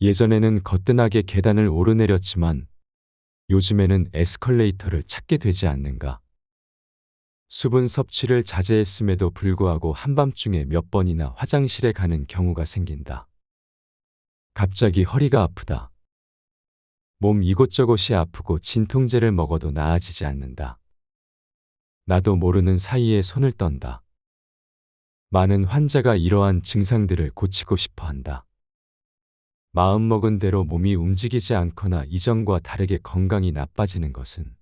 예전에는 거뜬하게 계단을 오르내렸지만 요즘에는 에스컬레이터를 찾게 되지 않는가. 수분 섭취를 자제했음에도 불구하고 한밤중에 몇 번이나 화장실에 가는 경우가 생긴다. 갑자기 허리가 아프다. 몸 이곳저곳이 아프고 진통제를 먹어도 나아지지 않는다. 나도 모르는 사이에 손을 떤다. 많은 환자가 이러한 증상들을 고치고 싶어 한다. 마음먹은 대로 몸이 움직이지 않거나 이전과 다르게 건강이 나빠지는 것은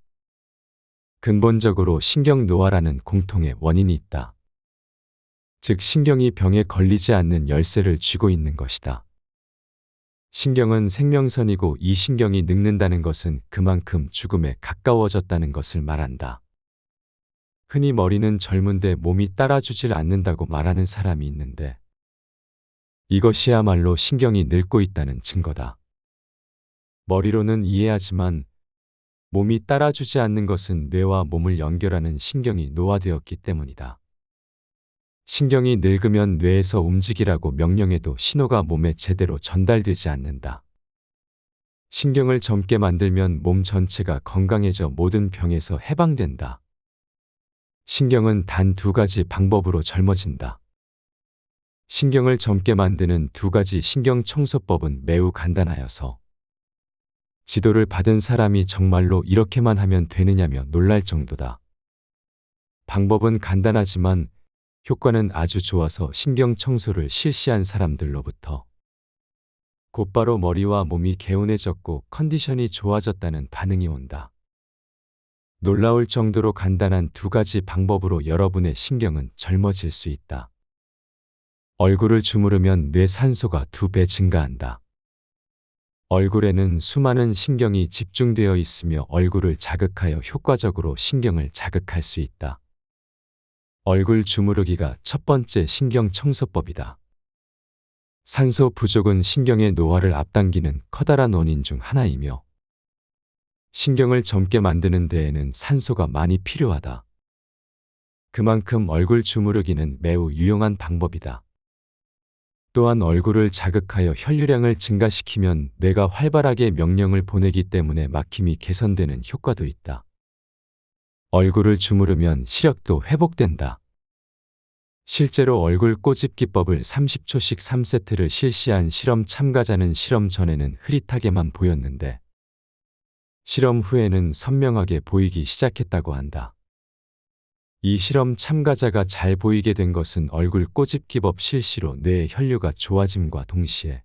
근본적으로 신경 노화라는 공통의 원인이 있다. 즉 신경이 병에 걸리지 않는 열쇠를 쥐고 있는 것이다. 신경은 생명선이고 이 신경이 늙는다는 것은 그만큼 죽음에 가까워졌다는 것을 말한다. 흔히 머리는 젊은데 몸이 따라주질 않는다고 말하는 사람이 있는데 이것이야말로 신경이 늙고 있다는 증거다. 머리로는 이해하지만 몸이 따라주지 않는 것은 뇌와 몸을 연결하는 신경이 노화되었기 때문이다. 신경이 늙으면 뇌에서 움직이라고 명령해도 신호가 몸에 제대로 전달되지 않는다. 신경을 젊게 만들면 몸 전체가 건강해져 모든 병에서 해방된다. 신경은 단 두 가지 방법으로 젊어진다. 신경을 젊게 만드는 두 가지 신경청소법은 매우 간단하여서 지도를 받은 사람이 정말로 이렇게만 하면 되느냐며 놀랄 정도다. 방법은 간단하지만 효과는 아주 좋아서 신경청소를 실시한 사람들로부터 곧바로 머리와 몸이 개운해졌고 컨디션이 좋아졌다는 반응이 온다. 놀라울 정도로 간단한 두 가지 방법으로 여러분의 신경은 젊어질 수 있다. 얼굴을 주무르면 뇌 산소가 2배 증가한다. 얼굴에는 수많은 신경이 집중되어 있으며 얼굴을 자극하여 효과적으로 신경을 자극할 수 있다. 얼굴 주무르기가 첫 번째 신경 청소법이다. 산소 부족은 신경의 노화를 앞당기는 커다란 원인 중 하나이며 신경을 젊게 만드는 데에는 산소가 많이 필요하다. 그만큼 얼굴 주무르기는 매우 유용한 방법이다. 또한 얼굴을 자극하여 혈류량을 증가시키면 뇌가 활발하게 명령을 보내기 때문에 막힘이 개선되는 효과도 있다. 얼굴을 주무르면 시력도 회복된다. 실제로 얼굴 꼬집기법을 30초씩 3세트를 실시한 실험 참가자는 실험 전에는 흐릿하게만 보였는데 실험 후에는 선명하게 보이기 시작했다고 한다. 이 실험 참가자가 잘 보이게 된 것은 얼굴 꼬집기법 실시로 뇌의 혈류가 좋아짐과 동시에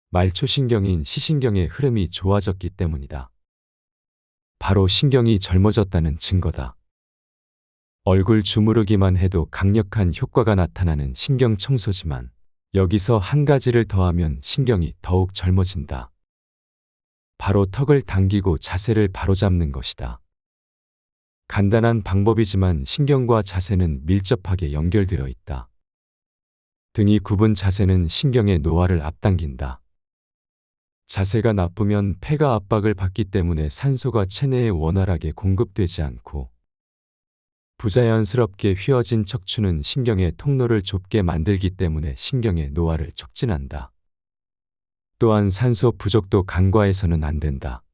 말초신경인 시신경의 흐름이 좋아졌기 때문이다. 바로 신경이 젊어졌다는 증거다. 얼굴 주무르기만 해도 강력한 효과가 나타나는 신경 청소지만 여기서 한 가지를 더하면 신경이 더욱 젊어진다. 바로 턱을 당기고 자세를 바로잡는 것이다. 간단한 방법이지만 신경과 자세는 밀접하게 연결되어 있다. 등이 굽은 자세는 신경의 노화를 앞당긴다. 자세가 나쁘면 폐가 압박을 받기 때문에 산소가 체내에 원활하게 공급되지 않고 부자연스럽게 휘어진 척추는 신경의 통로를 좁게 만들기 때문에 신경의 노화를 촉진한다. 또한 산소 부족도 간과해서는 안 된다.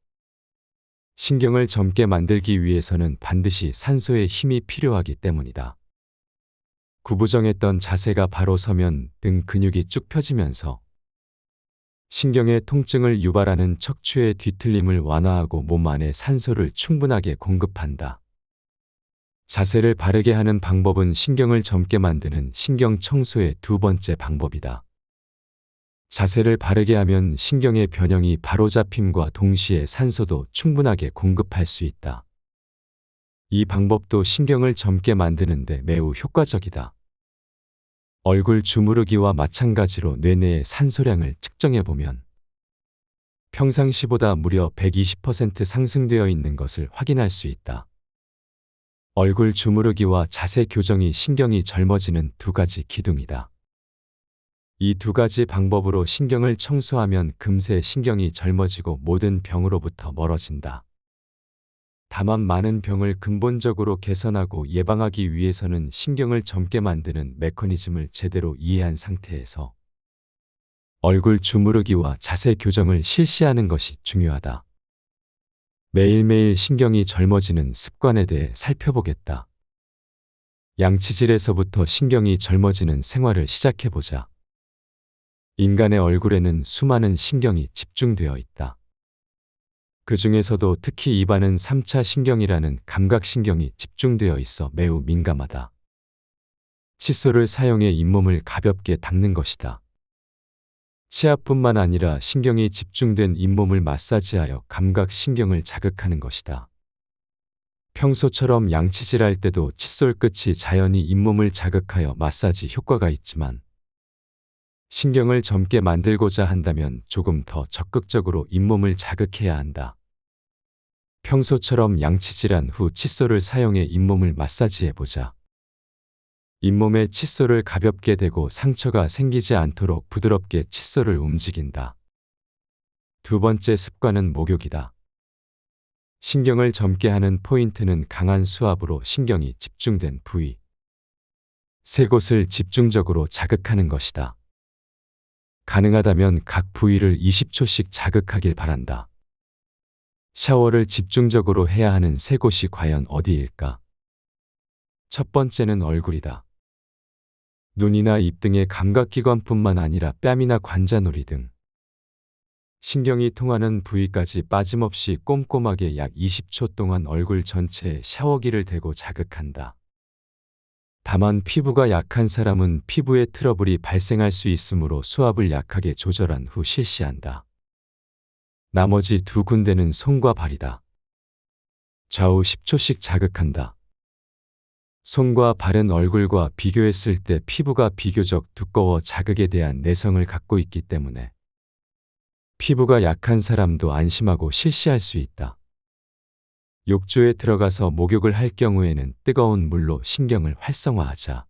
신경을 젊게 만들기 위해서는 반드시 산소의 힘이 필요하기 때문이다. 구부정했던 자세가 바로 서면 등 근육이 쭉 펴지면서 신경의 통증을 유발하는 척추의 뒤틀림을 완화하고 몸 안에 산소를 충분하게 공급한다. 자세를 바르게 하는 방법은 신경을 젊게 만드는 신경 청소의 두 번째 방법이다. 자세를 바르게 하면 신경의 변형이 바로잡힘과 동시에 산소도 충분하게 공급할 수 있다. 이 방법도 신경을 젊게 만드는데 매우 효과적이다. 얼굴 주무르기와 마찬가지로 뇌내의 산소량을 측정해보면 평상시보다 무려 120% 상승되어 있는 것을 확인할 수 있다. 얼굴 주무르기와 자세 교정이 신경이 젊어지는 두 가지 기둥이다. 이 두 가지 방법으로 신경을 청소하면 금세 신경이 젊어지고 모든 병으로부터 멀어진다. 다만 많은 병을 근본적으로 개선하고 예방하기 위해서는 신경을 젊게 만드는 메커니즘을 제대로 이해한 상태에서 얼굴 주무르기와 자세 교정을 실시하는 것이 중요하다. 매일매일 신경이 젊어지는 습관에 대해 살펴보겠다. 양치질에서부터 신경이 젊어지는 생활을 시작해보자. 인간의 얼굴에는 수많은 신경이 집중되어 있다. 그 중에서도 특히 입안은 3차 신경이라는 감각신경이 집중되어 있어 매우 민감하다. 칫솔을 사용해 잇몸을 가볍게 닦는 것이다. 치아뿐만 아니라 신경이 집중된 잇몸을 마사지하여 감각신경을 자극하는 것이다. 평소처럼 양치질할 때도 칫솔 끝이 자연히 잇몸을 자극하여 마사지 효과가 있지만 신경을 젊게 만들고자 한다면 조금 더 적극적으로 잇몸을 자극해야 한다. 평소처럼 양치질한 후 칫솔을 사용해 잇몸을 마사지해보자. 잇몸에 칫솔을 가볍게 대고 상처가 생기지 않도록 부드럽게 칫솔을 움직인다. 두 번째 습관은 목욕이다. 신경을 젊게 하는 포인트는 강한 수압으로 신경이 집중된 부위, 세 곳을 집중적으로 자극하는 것이다. 가능하다면 각 부위를 20초씩 자극하길 바란다. 샤워를 집중적으로 해야 하는 세 곳이 과연 어디일까? 첫 번째는 얼굴이다. 눈이나 입 등의 감각기관뿐만 아니라 뺨이나 관자놀이 등 신경이 통하는 부위까지 빠짐없이 꼼꼼하게 약 20초 동안 얼굴 전체에 샤워기를 대고 자극한다. 다만 피부가 약한 사람은 피부에 트러블이 발생할 수 있으므로 수압을 약하게 조절한 후 실시한다. 나머지 두 군데는 손과 발이다. 좌우 10초씩 자극한다. 손과 발은 얼굴과 비교했을 때 피부가 비교적 두꺼워 자극에 대한 내성을 갖고 있기 때문에 피부가 약한 사람도 안심하고 실시할 수 있다. 욕조에 들어가서 목욕을 할 경우에는 뜨거운 물로 신경을 활성화하자.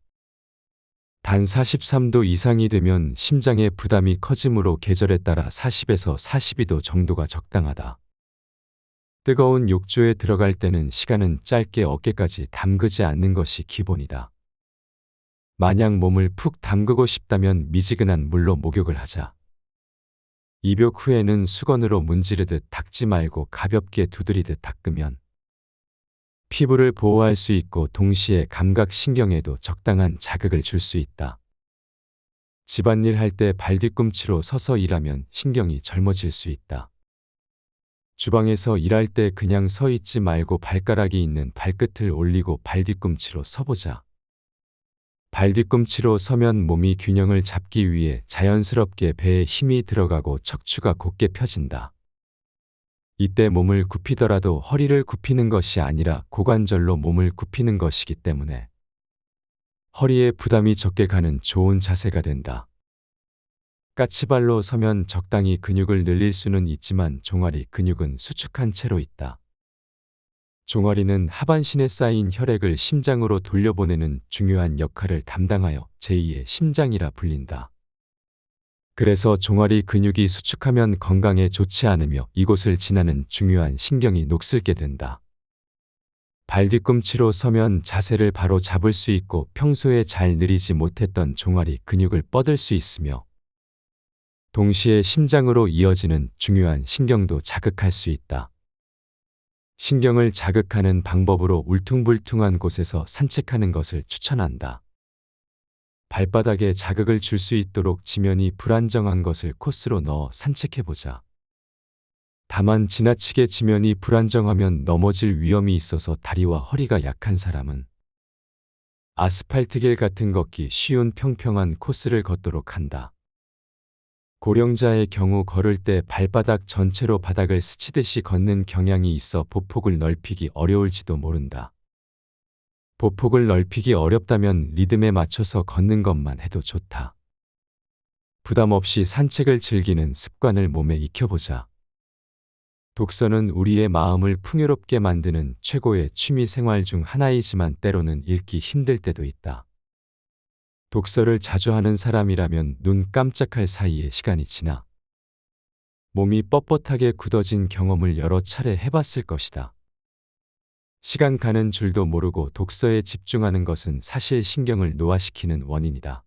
단 43도 이상이 되면 심장의 부담이 커지므로 계절에 따라 40에서 42도 정도가 적당하다. 뜨거운 욕조에 들어갈 때는 시간은 짧게 어깨까지 담그지 않는 것이 기본이다. 만약 몸을 푹 담그고 싶다면 미지근한 물로 목욕을 하자. 입욕 후에는 수건으로 문지르듯 닦지 말고 가볍게 두드리듯 닦으면 피부를 보호할 수 있고 동시에 감각신경에도 적당한 자극을 줄 수 있다. 집안일 할 때 발뒤꿈치로 서서 일하면 신경이 젊어질 수 있다. 주방에서 일할 때 그냥 서 있지 말고 발가락이 있는 발끝을 올리고 발뒤꿈치로 서보자. 발뒤꿈치로 서면 몸이 균형을 잡기 위해 자연스럽게 배에 힘이 들어가고 척추가 곧게 펴진다. 이때 몸을 굽히더라도 허리를 굽히는 것이 아니라 고관절로 몸을 굽히는 것이기 때문에 허리에 부담이 적게 가는 좋은 자세가 된다. 까치발로 서면 적당히 근육을 늘릴 수는 있지만 종아리 근육은 수축한 채로 있다. 종아리는 하반신에 쌓인 혈액을 심장으로 돌려보내는 중요한 역할을 담당하여 제2의 심장이라 불린다. 그래서 종아리 근육이 수축하면 건강에 좋지 않으며 이곳을 지나는 중요한 신경이 녹슬게 된다. 발뒤꿈치로 서면 자세를 바로 잡을 수 있고 평소에 잘 늘리지 못했던 종아리 근육을 뻗을 수 있으며 동시에 심장으로 이어지는 중요한 신경도 자극할 수 있다. 신경을 자극하는 방법으로 울퉁불퉁한 곳에서 산책하는 것을 추천한다. 발바닥에 자극을 줄 수 있도록 지면이 불안정한 것을 코스로 넣어 산책해보자. 다만 지나치게 지면이 불안정하면 넘어질 위험이 있어서 다리와 허리가 약한 사람은 아스팔트길 같은 걷기 쉬운 평평한 코스를 걷도록 한다. 고령자의 경우 걸을 때 발바닥 전체로 바닥을 스치듯이 걷는 경향이 있어 보폭을 넓히기 어려울지도 모른다. 보폭을 넓히기 어렵다면 리듬에 맞춰서 걷는 것만 해도 좋다. 부담 없이 산책을 즐기는 습관을 몸에 익혀보자. 독서는 우리의 마음을 풍요롭게 만드는 최고의 취미 생활 중 하나이지만 때로는 읽기 힘들 때도 있다. 독서를 자주 하는 사람이라면 눈 깜짝할 사이에 시간이 지나 몸이 뻣뻣하게 굳어진 경험을 여러 차례 해봤을 것이다. 시간 가는 줄도 모르고 독서에 집중하는 것은 사실 신경을 노화시키는 원인이다.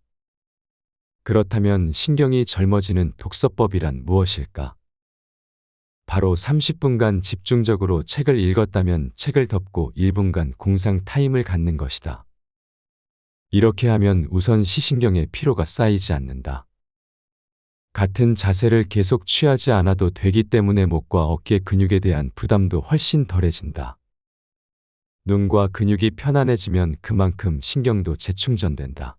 그렇다면 신경이 젊어지는 독서법이란 무엇일까? 바로 30분간 집중적으로 책을 읽었다면 책을 덮고 1분간 공상 타임을 갖는 것이다. 이렇게 하면 우선 시신경에 피로가 쌓이지 않는다. 같은 자세를 계속 취하지 않아도 되기 때문에 목과 어깨 근육에 대한 부담도 훨씬 덜해진다. 눈과 근육이 편안해지면 그만큼 신경도 재충전된다.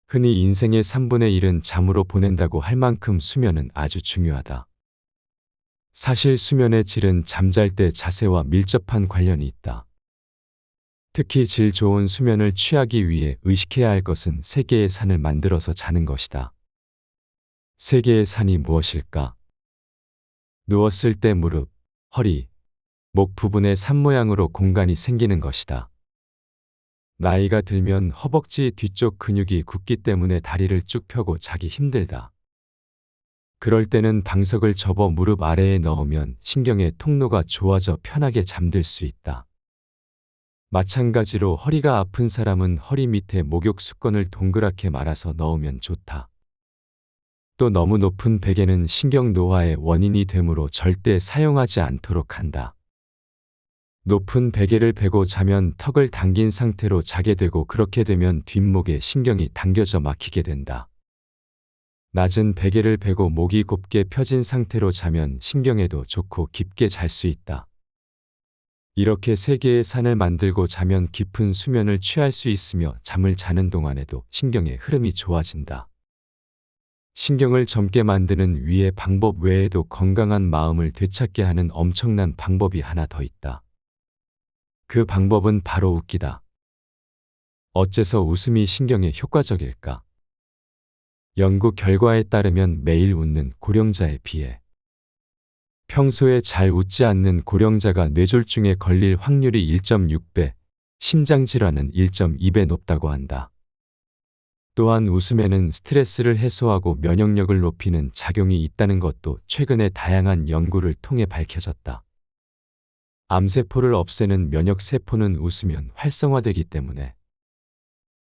흔히 인생의 3분의 1은 잠으로 보낸다고 할 만큼 수면은 아주 중요하다. 사실 수면의 질은 잠잘 때 자세와 밀접한 관련이 있다. 특히 질 좋은 수면을 취하기 위해 의식해야 할 것은 3개의 산을 만들어서 자는 것이다. 3개의 산이 무엇일까? 누웠을 때 무릎, 허리, 목 부분에 산 모양으로 공간이 생기는 것이다. 나이가 들면 허벅지 뒤쪽 근육이 굳기 때문에 다리를 쭉 펴고 자기 힘들다. 그럴 때는 방석을 접어 무릎 아래에 넣으면 신경의 통로가 좋아져 편하게 잠들 수 있다. 마찬가지로 허리가 아픈 사람은 허리 밑에 목욕수건을 동그랗게 말아서 넣으면 좋다. 또 너무 높은 베개는 신경 노화의 원인이 되므로 절대 사용하지 않도록 한다. 높은 베개를 베고 자면 턱을 당긴 상태로 자게 되고 그렇게 되면 뒷목에 신경이 당겨져 막히게 된다. 낮은 베개를 베고 목이 곱게 펴진 상태로 자면 신경에도 좋고 깊게 잘 수 있다. 이렇게 3개의 산을 만들고 자면 깊은 수면을 취할 수 있으며 잠을 자는 동안에도 신경의 흐름이 좋아진다. 신경을 젊게 만드는 위의 방법 외에도 건강한 마음을 되찾게 하는 엄청난 방법이 하나 더 있다. 그 방법은 바로 웃기다. 어째서 웃음이 신경에 효과적일까? 연구 결과에 따르면 매일 웃는 고령자에 비해 평소에 잘 웃지 않는 고령자가 뇌졸중에 걸릴 확률이 1.6배, 심장질환은 1.2배 높다고 한다. 또한 웃음에는 스트레스를 해소하고 면역력을 높이는 작용이 있다는 것도 최근에 다양한 연구를 통해 밝혀졌다. 암세포를 없애는 면역세포는 웃으면 활성화되기 때문에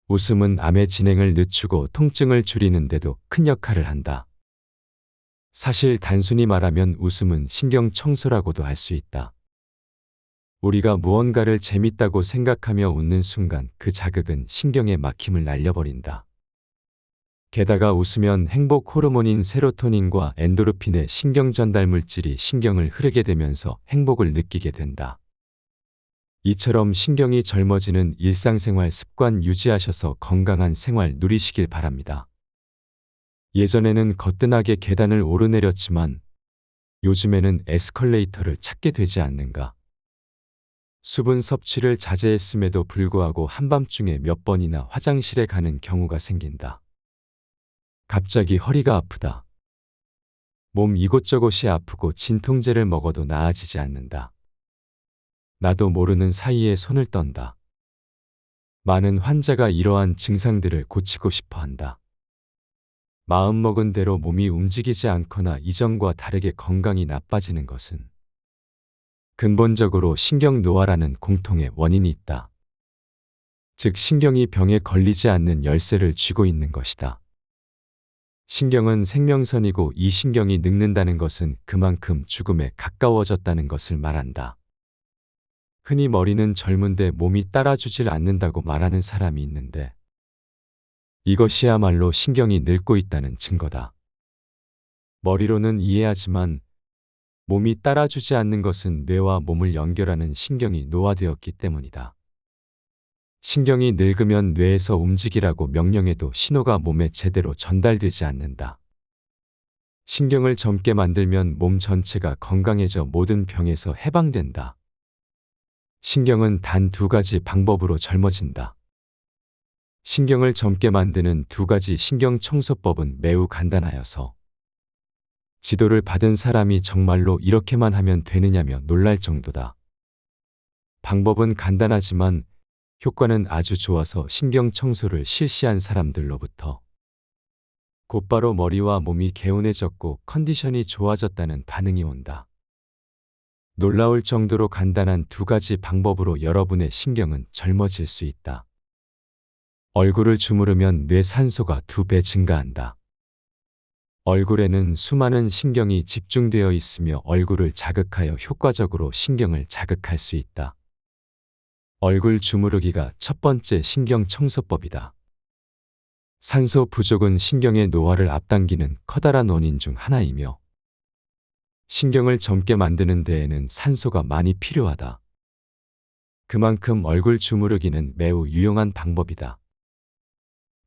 웃음은 암의 진행을 늦추고 통증을 줄이는 데도 큰 역할을 한다. 사실 단순히 말하면 웃음은 신경 청소라고도 할 수 있다. 우리가 무언가를 재밌다고 생각하며 웃는 순간 그 자극은 신경의 막힘을 날려버린다. 게다가 웃으면 행복 호르몬인 세로토닌과 엔도르핀의 신경 전달 물질이 신경을 흐르게 되면서 행복을 느끼게 된다. 이처럼 신경이 젊어지는 일상생활 습관 유지하셔서 건강한 생활 누리시길 바랍니다. 예전에는 거뜬하게 계단을 오르내렸지만 요즘에는 에스컬레이터를 찾게 되지 않는가. 수분 섭취를 자제했음에도 불구하고 한밤중에 몇 번이나 화장실에 가는 경우가 생긴다. 갑자기 허리가 아프다. 몸 이곳저곳이 아프고 진통제를 먹어도 나아지지 않는다. 나도 모르는 사이에 손을 떤다. 많은 환자가 이러한 증상들을 고치고 싶어 한다. 마음먹은 대로 몸이 움직이지 않거나 이전과 다르게 건강이 나빠지는 것은 근본적으로 신경 노화라는 공통의 원인이 있다. 즉 신경이 병에 걸리지 않는 열쇠를 쥐고 있는 것이다. 신경은 생명선이고 이 신경이 늙는다는 것은 그만큼 죽음에 가까워졌다는 것을 말한다. 흔히 머리는 젊은데 몸이 따라주질 않는다고 말하는 사람이 있는데 이것이야말로 신경이 늙고 있다는 증거다. 머리로는 이해하지만 몸이 따라주지 않는 것은 뇌와 몸을 연결하는 신경이 노화되었기 때문이다. 신경이 늙으면 뇌에서 움직이라고 명령해도 신호가 몸에 제대로 전달되지 않는다. 신경을 젊게 만들면 몸 전체가 건강해져 모든 병에서 해방된다. 신경은 단 2가지 방법으로 젊어진다. 신경을 젊게 만드는 2가지 신경 청소법은 매우 간단하여서 지도를 받은 사람이 정말로 이렇게만 하면 되느냐며 놀랄 정도다. 방법은 간단하지만 효과는 아주 좋아서 신경 청소를 실시한 사람들로부터 곧바로 머리와 몸이 개운해졌고 컨디션이 좋아졌다는 반응이 온다. 놀라울 정도로 간단한 2가지 방법으로 여러분의 신경은 젊어질 수 있다. 얼굴을 주무르면 뇌 산소가 2배 증가한다. 얼굴에는 수많은 신경이 집중되어 있으며 얼굴을 자극하여 효과적으로 신경을 자극할 수 있다. 얼굴 주무르기가 첫 번째 신경 청소법이다. 산소 부족은 신경의 노화를 앞당기는 커다란 원인 중 하나이며 신경을 젊게 만드는 데에는 산소가 많이 필요하다. 그만큼 얼굴 주무르기는 매우 유용한 방법이다.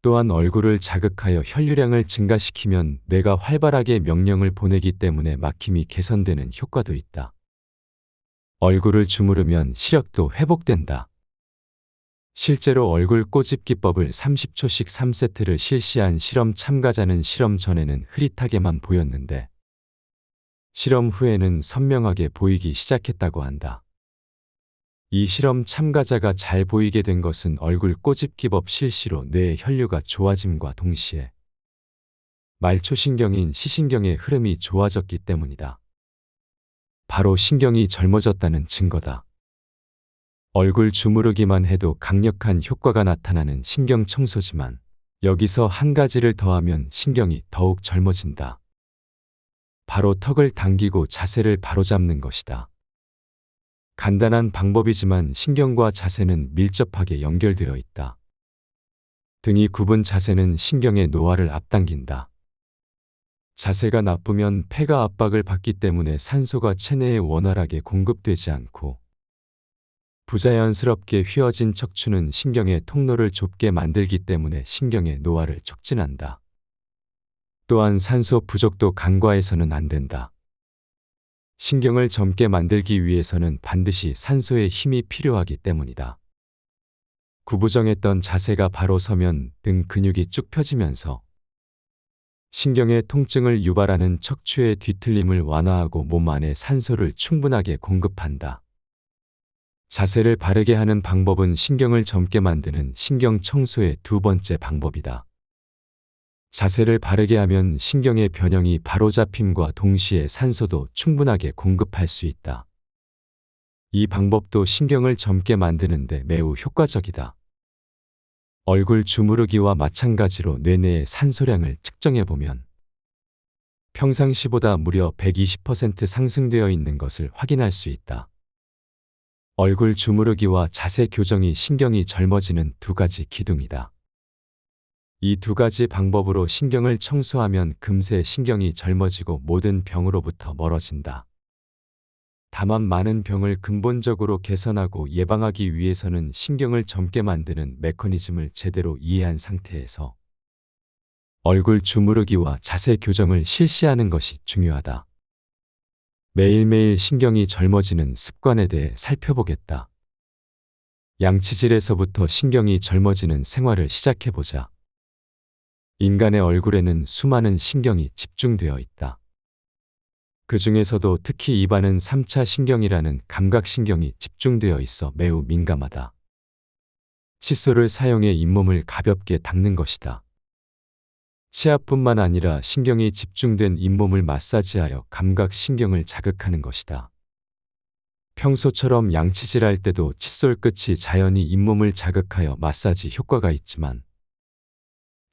또한 얼굴을 자극하여 혈류량을 증가시키면 뇌가 활발하게 명령을 보내기 때문에 막힘이 개선되는 효과도 있다. 얼굴을 주무르면 시력도 회복된다. 실제로 얼굴 꼬집기법을 30초씩 3세트를 실시한 실험 참가자는 실험 전에는 흐릿하게만 보였는데 실험 후에는 선명하게 보이기 시작했다고 한다. 이 실험 참가자가 잘 보이게 된 것은 얼굴 꼬집기법 실시로 뇌의 혈류가 좋아짐과 동시에 말초신경인 시신경의 흐름이 좋아졌기 때문이다. 바로 신경이 젊어졌다는 증거다. 얼굴 주무르기만 해도 강력한 효과가 나타나는 신경 청소지만 여기서 한 가지를 더하면 신경이 더욱 젊어진다. 바로 턱을 당기고 자세를 바로잡는 것이다. 간단한 방법이지만 신경과 자세는 밀접하게 연결되어 있다. 등이 굽은 자세는 신경의 노화를 앞당긴다. 자세가 나쁘면 폐가 압박을 받기 때문에 산소가 체내에 원활하게 공급되지 않고 부자연스럽게 휘어진 척추는 신경의 통로를 좁게 만들기 때문에 신경의 노화를 촉진한다. 또한 산소 부족도 간과해서는 안 된다. 신경을 젊게 만들기 위해서는 반드시 산소의 힘이 필요하기 때문이다. 구부정했던 자세가 바로 서면 등 근육이 쭉 펴지면서 신경의 통증을 유발하는 척추의 뒤틀림을 완화하고 몸 안에 산소를 충분하게 공급한다. 자세를 바르게 하는 방법은 신경을 젊게 만드는 신경 청소의 두 번째 방법이다. 자세를 바르게 하면 신경의 변형이 바로잡힘과 동시에 산소도 충분하게 공급할 수 있다. 이 방법도 신경을 젊게 만드는 데 매우 효과적이다. 얼굴 주무르기와 마찬가지로 뇌 내의 산소량을 측정해보면 평상시보다 무려 120% 상승되어 있는 것을 확인할 수 있다. 얼굴 주무르기와 자세 교정이 신경이 젊어지는 두 가지 기둥이다. 이 두 가지 방법으로 신경을 청소하면 금세 신경이 젊어지고 모든 병으로부터 멀어진다. 다만 많은 병을 근본적으로 개선하고 예방하기 위해서는 신경을 젊게 만드는 메커니즘을 제대로 이해한 상태에서 얼굴 주무르기와 자세 교정을 실시하는 것이 중요하다. 매일매일 신경이 젊어지는 습관에 대해 살펴보겠다. 양치질에서부터 신경이 젊어지는 생활을 시작해보자. 인간의 얼굴에는 수많은 신경이 집중되어 있다. 그 중에서도 특히 입안은 3차 신경이라는 감각신경이 집중되어 있어 매우 민감하다. 칫솔을 사용해 잇몸을 가볍게 닦는 것이다. 치아뿐만 아니라 신경이 집중된 잇몸을 마사지하여 감각신경을 자극하는 것이다. 평소처럼 양치질할 때도 칫솔 끝이 자연히 잇몸을 자극하여 마사지 효과가 있지만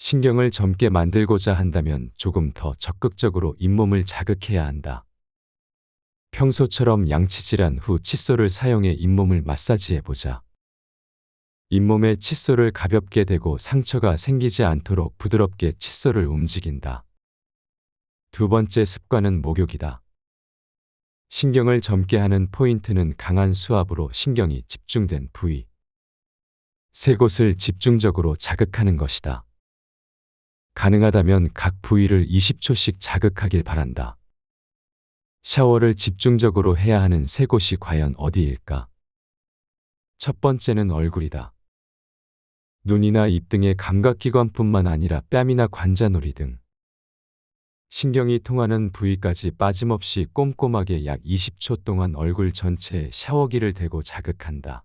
신경을 젊게 만들고자 한다면 조금 더 적극적으로 잇몸을 자극해야 한다. 평소처럼 양치질한 후 칫솔을 사용해 잇몸을 마사지해보자. 잇몸에 칫솔을 가볍게 대고 상처가 생기지 않도록 부드럽게 칫솔을 움직인다. 두 번째 습관은 목욕이다. 신경을 젊게 하는 포인트는 강한 수압으로 신경이 집중된 부위, 세 곳을 집중적으로 자극하는 것이다. 가능하다면 각 부위를 20초씩 자극하길 바란다. 샤워를 집중적으로 해야 하는 세 곳이 과연 어디일까? 첫 번째는 얼굴이다. 눈이나 입 등의 감각기관뿐만 아니라 뺨이나 관자놀이 등 신경이 통하는 부위까지 빠짐없이 꼼꼼하게 약 20초 동안 얼굴 전체에 샤워기를 대고 자극한다.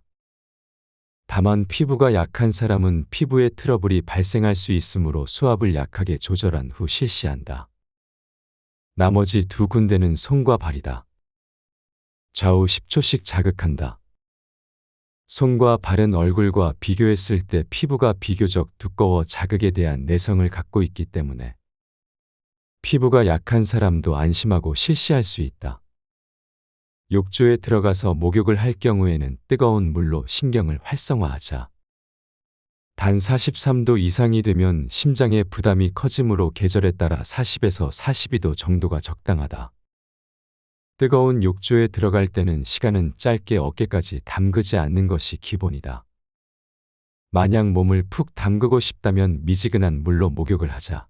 다만 피부가 약한 사람은 피부에 트러블이 발생할 수 있으므로 수압을 약하게 조절한 후 실시한다. 나머지 두 군데는 손과 발이다. 좌우 10초씩 자극한다. 손과 발은 얼굴과 비교했을 때 피부가 비교적 두꺼워 자극에 대한 내성을 갖고 있기 때문에 피부가 약한 사람도 안심하고 실시할 수 있다. 욕조에 들어가서 목욕을 할 경우에는 뜨거운 물로 신경을 활성화하자. 단 43도 이상이 되면 심장의 부담이 커지므로 계절에 따라 40에서 42도 정도가 적당하다. 뜨거운 욕조에 들어갈 때는 시간은 짧게 어깨까지 담그지 않는 것이 기본이다. 만약 몸을 푹 담그고 싶다면 미지근한 물로 목욕을 하자.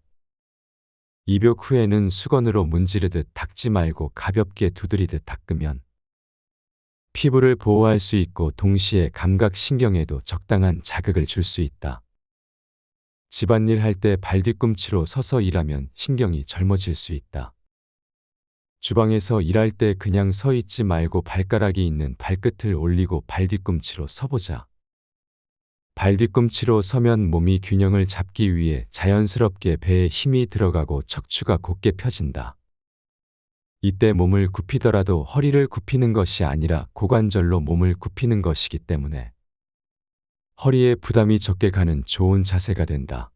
입욕 후에는 수건으로 문지르듯 닦지 말고 가볍게 두드리듯 닦으면 피부를 보호할 수 있고 동시에 감각신경에도 적당한 자극을 줄 수 있다. 집안일 할 때 발뒤꿈치로 서서 일하면 신경이 젊어질 수 있다. 주방에서 일할 때 그냥 서 있지 말고 발가락이 있는 발끝을 올리고 발뒤꿈치로 서보자. 발뒤꿈치로 서면 몸이 균형을 잡기 위해 자연스럽게 배에 힘이 들어가고 척추가 곧게 펴진다. 이때 몸을 굽히더라도 허리를 굽히는 것이 아니라 고관절로 몸을 굽히는 것이기 때문에 허리에 부담이 적게 가는 좋은 자세가 된다.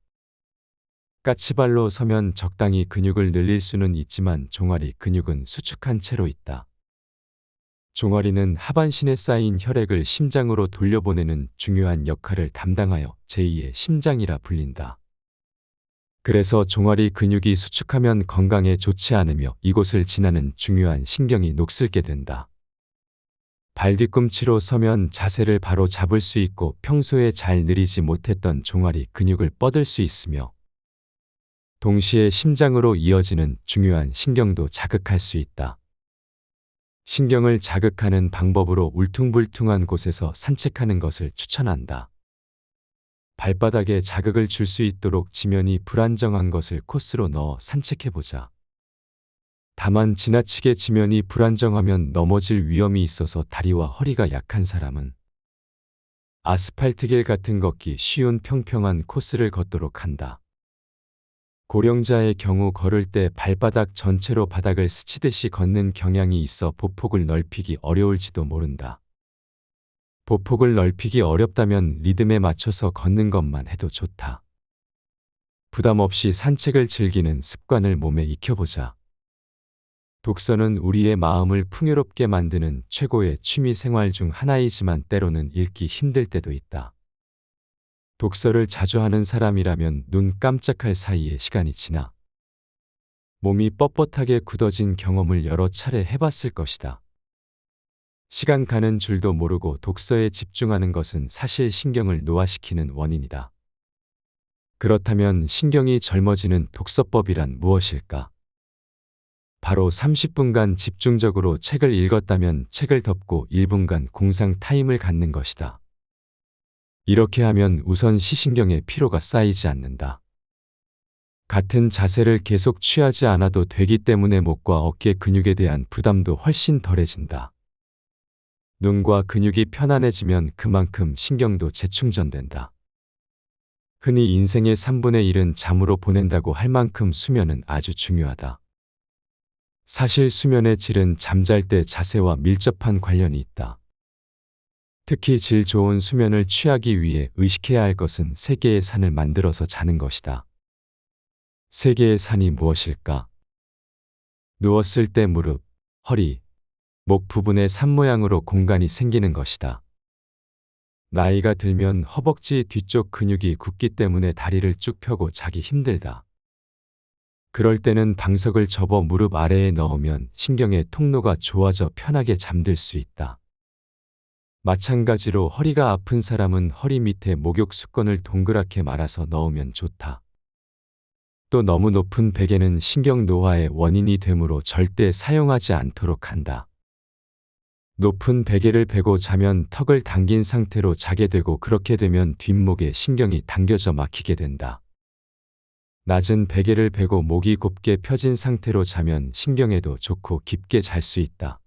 까치발로 서면 적당히 근육을 늘릴 수는 있지만 종아리 근육은 수축한 채로 있다. 종아리는 하반신에 쌓인 혈액을 심장으로 돌려보내는 중요한 역할을 담당하여 제2의 심장이라 불린다. 그래서 종아리 근육이 수축하면 건강에 좋지 않으며 이곳을 지나는 중요한 신경이 녹슬게 된다. 발뒤꿈치로 서면 자세를 바로 잡을 수 있고 평소에 잘 늘리지 못했던 종아리 근육을 뻗을 수 있으며 동시에 심장으로 이어지는 중요한 신경도 자극할 수 있다. 신경을 자극하는 방법으로 울퉁불퉁한 곳에서 산책하는 것을 추천한다. 발바닥에 자극을 줄 수 있도록 지면이 불안정한 것을 코스로 넣어 산책해보자. 다만 지나치게 지면이 불안정하면 넘어질 위험이 있어서 다리와 허리가 약한 사람은 아스팔트길 같은 걷기 쉬운 평평한 코스를 걷도록 한다. 고령자의 경우 걸을 때 발바닥 전체로 바닥을 스치듯이 걷는 경향이 있어 보폭을 넓히기 어려울지도 모른다. 보폭을 넓히기 어렵다면 리듬에 맞춰서 걷는 것만 해도 좋다. 부담 없이 산책을 즐기는 습관을 몸에 익혀보자. 독서는 우리의 마음을 풍요롭게 만드는 최고의 취미 생활 중 하나이지만 때로는 읽기 힘들 때도 있다. 독서를 자주 하는 사람이라면 눈 깜짝할 사이에 시간이 지나 몸이 뻣뻣하게 굳어진 경험을 여러 차례 해봤을 것이다. 시간 가는 줄도 모르고 독서에 집중하는 것은 사실 신경을 노화시키는 원인이다. 그렇다면 신경이 젊어지는 독서법이란 무엇일까? 바로 30분간 집중적으로 책을 읽었다면 책을 덮고 1분간 공상 타임을 갖는 것이다. 이렇게 하면 우선 시신경에 피로가 쌓이지 않는다. 같은 자세를 계속 취하지 않아도 되기 때문에 목과 어깨 근육에 대한 부담도 훨씬 덜해진다. 눈과 근육이 편안해지면 그만큼 신경도 재충전된다. 흔히 인생의 3분의 1은 잠으로 보낸다고 할 만큼 수면은 아주 중요하다. 사실 수면의 질은 잠잘 때 자세와 밀접한 관련이 있다. 특히 질 좋은 수면을 취하기 위해 의식해야 할 것은 3개의 산을 만들어서 자는 것이다. 3개의 산이 무엇일까? 누웠을 때 무릎, 허리, 목 부분에 산 모양으로 공간이 생기는 것이다. 나이가 들면 허벅지 뒤쪽 근육이 굳기 때문에 다리를 쭉 펴고 자기 힘들다. 그럴 때는 방석을 접어 무릎 아래에 넣으면 신경의 통로가 좋아져 편하게 잠들 수 있다. 마찬가지로 허리가 아픈 사람은 허리 밑에 목욕 수건을 동그랗게 말아서 넣으면 좋다. 또 너무 높은 베개는 신경 노화의 원인이 되므로 절대 사용하지 않도록 한다. 높은 베개를 베고 자면 턱을 당긴 상태로 자게 되고 그렇게 되면 뒷목에 신경이 당겨져 막히게 된다. 낮은 베개를 베고 목이 곱게 펴진 상태로 자면 신경에도 좋고 깊게 잘 수 있다.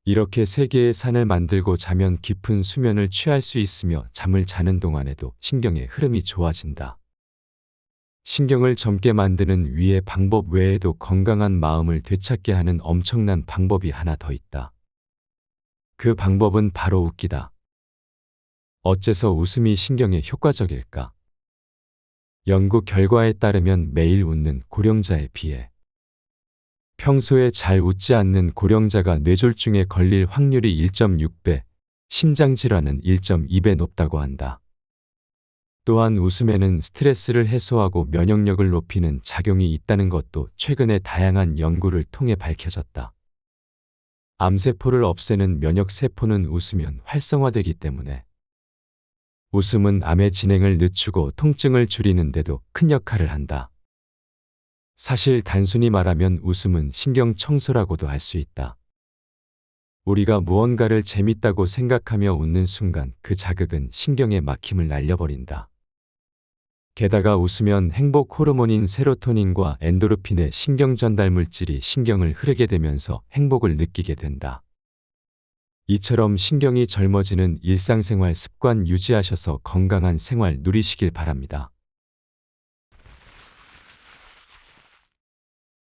이렇게 3개의 산을 만들고 자면 깊은 수면을 취할 수 있으며 잠을 자는 동안에도 신경의 흐름이 좋아진다. 신경을 젊게 만드는 위의 방법 외에도 건강한 마음을 되찾게 하는 엄청난 방법이 하나 더 있다. 그 방법은 바로 웃기다. 어째서 웃음이 신경에 효과적일까? 연구 결과에 따르면 매일 웃는 고령자에 비해 평소에 잘 웃지 않는 고령자가 뇌졸중에 걸릴 확률이 1.6배, 심장질환은 1.2배 높다고 한다. 또한 웃음에는 스트레스를 해소하고 면역력을 높이는 작용이 있다는 것도 최근에 다양한 연구를 통해 밝혀졌다. 암세포를 없애는 면역세포는 웃으면 활성화되기 때문에 웃음은 암의 진행을 늦추고 통증을 줄이는 데도 큰 역할을 한다. 사실 단순히 말하면 웃음은 신경 청소라고도 할 수 있다. 우리가 무언가를 재밌다고 생각하며 웃는 순간 그 자극은 신경의 막힘을 날려버린다. 게다가 웃으면 행복 호르몬인 세로토닌과 엔도르핀의 신경 전달 물질이 신경을 흐르게 되면서 행복을 느끼게 된다. 이처럼 신경이 젊어지는 일상생활 습관 유지하셔서 건강한 생활 누리시길 바랍니다.